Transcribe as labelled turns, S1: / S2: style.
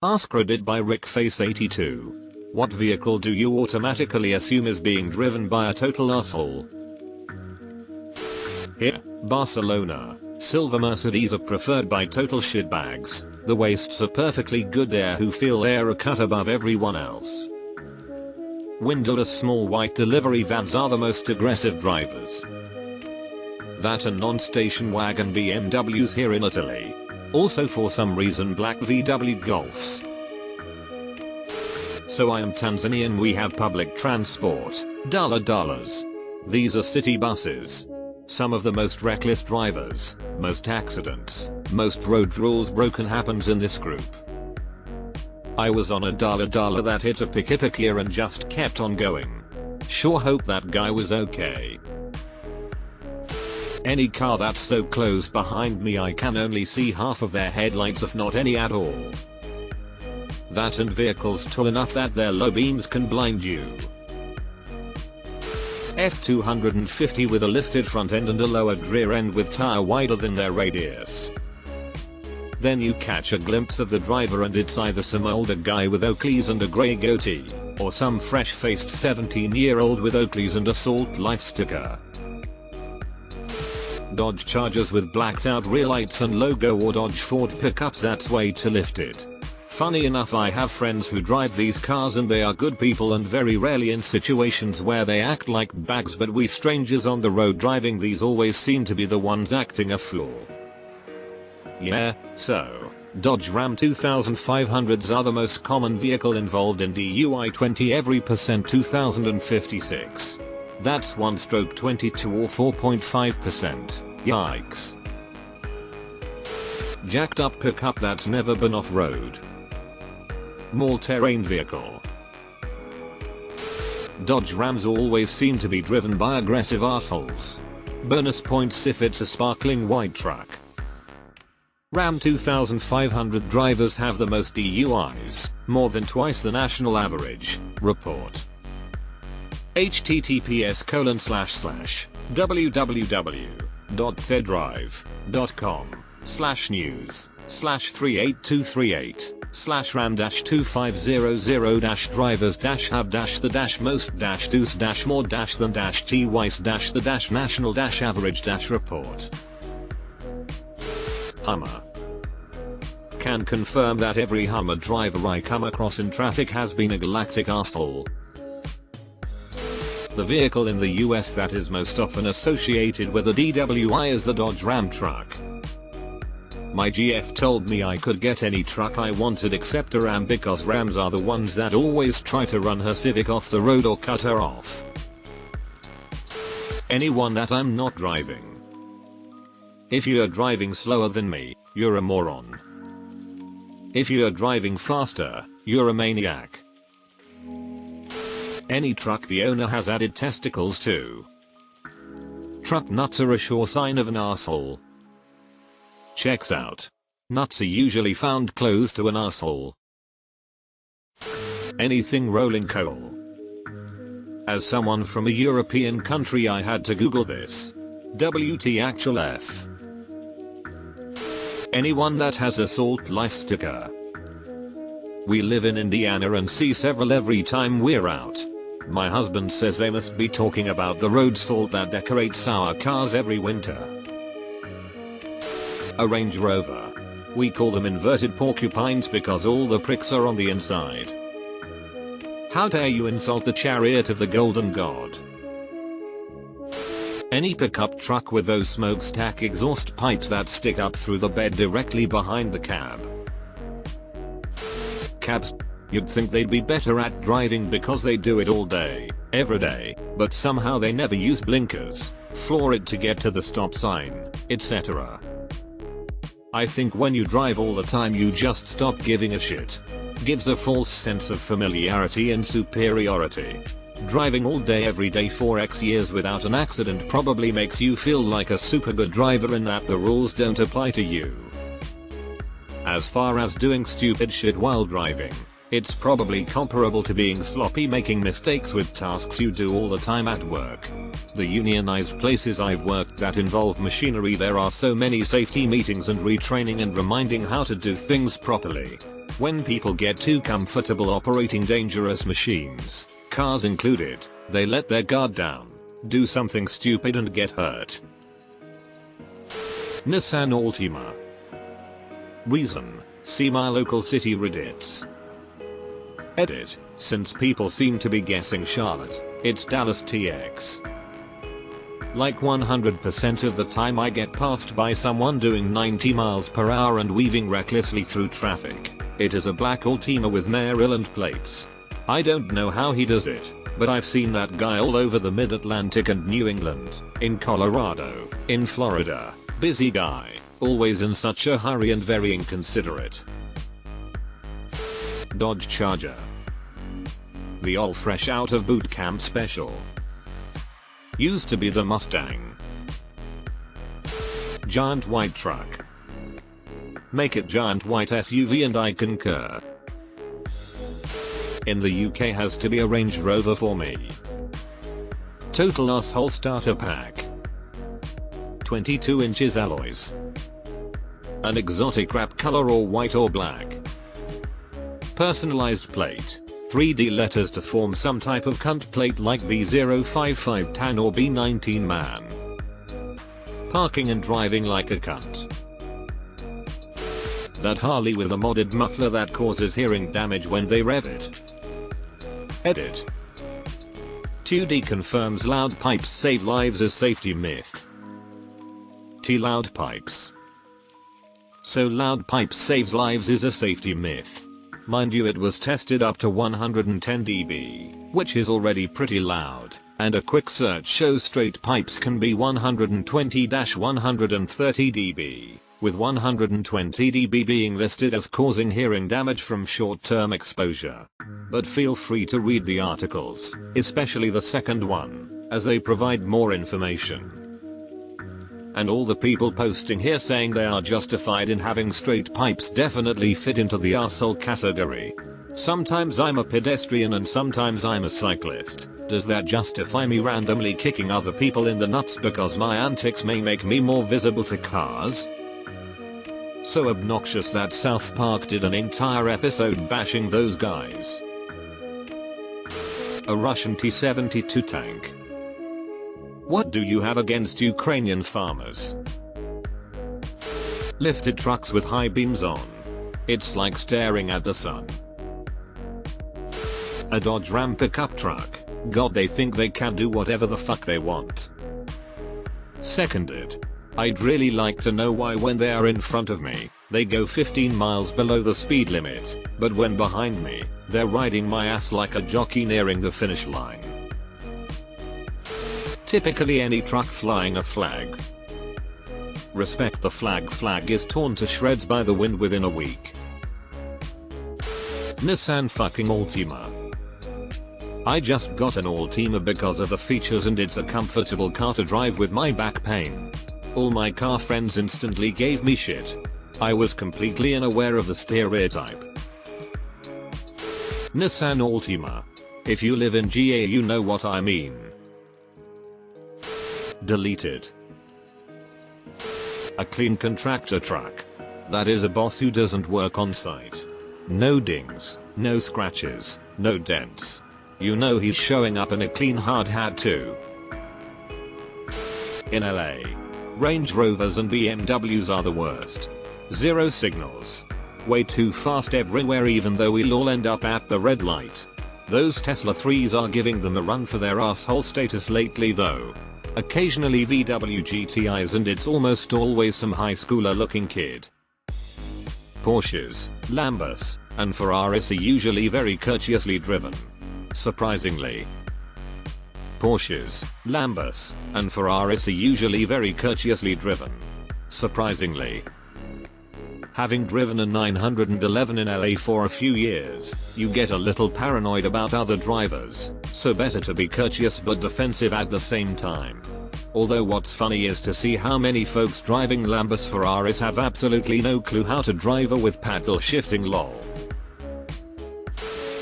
S1: AskReddit by RickFace82. What vehicle do you automatically assume is being driven by a total asshole? Here, Barcelona. Silver Mercedes are preferred by total shitbags. The wastes are perfectly good there who feel they're a cut above everyone else. Windowless small white delivery vans are the most aggressive drivers. That and non-station wagon BMWs here in Italy. Also for some reason black VW Golfs. So I am Tanzanian, we have public transport. Dollars. These are city buses. Some of the most reckless drivers, most accidents, most road rules broken happens in this group. I was on a dollar that hit a pick here and just kept on going. Sure hope that guy was okay. Any car that's so close behind me I can only see half of their headlights if not any at all. That and vehicles tall enough that their low beams can blind you. F250 with a lifted front end and a lowered rear end with tire wider than their radius. Then you catch a glimpse of the driver and it's either some older guy with Oakleys and a grey goatee, or some fresh-faced 17-year-old with Oakleys and a Salt Life sticker. Dodge Chargers with blacked out rear lights and logo or Dodge Ford pickups that's way too lifted. Funny enough, I have friends who drive these cars and they are good people and very rarely in situations where they act like bags, but we strangers on the road driving these always seem to be the ones acting a fool. Yeah, so, Dodge Ram 2500s are the most common vehicle involved in DUI 20 every percent 2056. That's 1/22 or 4.5%, yikes. Jacked up pickup that's never been off-road. More terrain vehicle. Dodge Rams always seem to be driven by aggressive assholes. Bonus points if it's a sparkling white truck. Ram 2500 drivers have the most DUIs, more than twice the national average, report. https://www.fedrive.com/news/ram-2500-drivers-have-the-most-the-national-average-report. Hummer. Can confirm that every Hummer driver I come across in traffic has been a galactic asshole. The vehicle in the US that is most often associated with a DWI is the Dodge Ram truck. My GF told me I could get any truck I wanted except a Ram because Rams are the ones that always try to run her Civic off the road or cut her off. Anyone that I'm not driving. If you're driving slower than me, you're a moron. If you're driving faster, you're a maniac. Any truck the owner has added testicles to. Truck nuts are a sure sign of an asshole. Checks out. Nuts are usually found close to an asshole. Anything rolling coal. As someone from a European country I had to Google this. WTF. Anyone that has a Salt Life sticker. We live in Indiana and see several every time we're out. My husband says they must be talking about the road salt that decorates our cars every winter. A Range Rover. We call them inverted porcupines because all the pricks are on the inside. How dare you insult the chariot of the golden god. Any pickup truck with those smokestack exhaust pipes that stick up through the bed directly behind the cab. Cabs. You'd think they'd be better at driving because they do it all day, every day, but somehow they never use blinkers, floor it to get to the stop sign, etc. I think when you drive all the time you just stop giving a shit. Gives a false sense of familiarity and superiority. Driving all day every day for X years without an accident probably makes you feel like a super good driver and that the rules don't apply to you. As far as doing stupid shit while driving, it's probably comparable to being sloppy making mistakes with tasks you do all the time at work. The unionized places I've worked that involve machinery, there are so many safety meetings and retraining and reminding how to do things properly. When people get too comfortable operating dangerous machines, cars included, they let their guard down, do something stupid and get hurt. Nissan Altima. Reason: see my local city Reddits. Edit: since people seem to be guessing Charlotte, it's Dallas TX. Like 100% of the time I get passed by someone doing 90 miles per hour and weaving recklessly through traffic. It is a black Altima with Maryland plates. I don't know how he does it, but I've seen that guy all over the mid-Atlantic and New England, in Colorado, in Florida. Busy guy, always in such a hurry and very inconsiderate. Dodge Charger. The all fresh out of boot camp special. Used to be the Mustang. Giant white truck. Make it giant white SUV and I concur. In the UK has to be a Range Rover for me. Total asshole starter pack. 22 inches alloys. An exotic wrap color or white or black. Personalized plate. 3D letters to form some type of cunt plate like B055 tan or B19 man. Parking and driving like a cunt. That Harley with a modded muffler that causes hearing damage when they rev it. Edit. 2D confirms loud pipes save lives as safety myth. T loud pipes. So loud pipes saves lives is a safety myth. Mind you, it was tested up to 110 dB, which is already pretty loud, and a quick search shows straight pipes can be 120-130 dB, with 120 dB being listed as causing hearing damage from short-term exposure. But feel free to read the articles, especially the second one, as they provide more information. And all the people posting here saying they are justified in having straight pipes definitely fit into the arsehole category. Sometimes I'm a pedestrian and sometimes I'm a cyclist. Does that justify me randomly kicking other people in the nuts because my antics may make me more visible to cars? So obnoxious that South Park did an entire episode bashing those guys. A Russian T-72 tank. What do you have against Ukrainian farmers? Lifted trucks with high beams on. It's like staring at the sun. A Dodge Ram pickup truck. God, they think they can do whatever the fuck they want. Seconded. I'd really like to know why when they are in front of me, they go 15 miles below the speed limit, but when behind me, they're riding my ass like a jockey nearing the finish line. Typically any truck flying a flag. Respect the flag. Flag is torn to shreds by the wind within a week. Nissan fucking Altima. I just got an Altima because of the features and it's a comfortable car to drive with my back pain. All my car friends instantly gave me shit. I was completely unaware of the stereotype. Nissan Altima. If you live in GA you know what I mean. Deleted. A clean contractor truck. That is a boss who doesn't work on site. No dings, no scratches, no dents. You know he's showing up in a clean hard hat too. In LA, Range Rovers and BMWs are the worst. Zero signals. Way too fast everywhere even though we'll all end up at the red light. Those Tesla 3s are giving them a run for their asshole status lately though. Occasionally VW GTIs and it's almost always some high schooler looking kid. Porsches, Lambos, and Ferraris are usually very courteously driven. Surprisingly. Porsches, Lambos, and Ferraris are usually very courteously driven. Surprisingly. Having driven a 911 in LA for a few years, you get a little paranoid about other drivers, so better to be courteous but defensive at the same time. Although what's funny is to see how many folks driving Lambos Ferraris have absolutely no clue how to drive with paddle shifting lol.